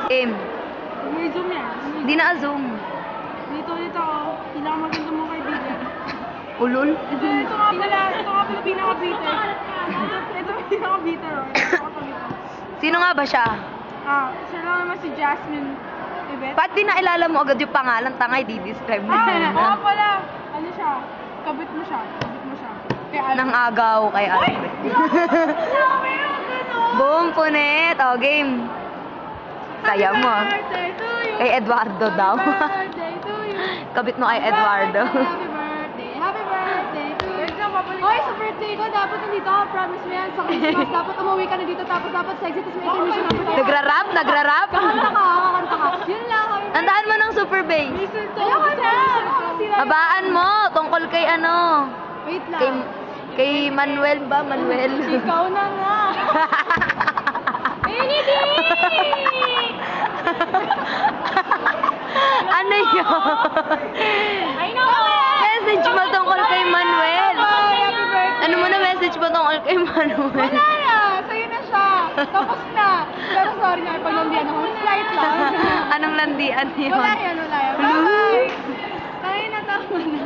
Game. May zoom yan. Hindi na-zoom. Dito ako. Pinakamaganda mong kaibigan. Ulol. Ito nga pala pinaka-bitter. Ito pinaka-bitter. Sino nga ba siya? Siya lang naman si Jasmine Ibet. Ba't di nailala mo agad yung pangalan? Tangay, di-describe mo na. Oo pala. Ano siya? Kabit mo siya. Kay Albert. Nang agaw kay Albert. Boom, punet. O, game. Saya mo. Birthday to you. Kay Eduardo daw. Birthday to you. Kabit mo kay Eduardo. Happy birthday to you. Hoy, sa birthday ko, dapat nandito ako. Promise mo yan. Sa Christmas, dapat umuwi ka na dito. Tapos dapat sexy. Tapos may intermission ako. Nagra-rap? Nagra-rap? Kakanta ka. Yun lang. Tandaan mo ng super bass. Ayoko na. Habaan mo. Tungkol kay ano. Wait lang. Kay Manuel ba? Manuel. Ikaw na nga. Ano yun? I know. Message mo tungkol kay Manuel. Happy birthday. Ano mo na message mo tungkol kay Manuel? Wala na. Sa'yo na siya. Tapos na. Pero sorry na. Paglandian ako. Slight lang. Anong landian yun? Wala yan. Bye-bye. Tayo na tama na.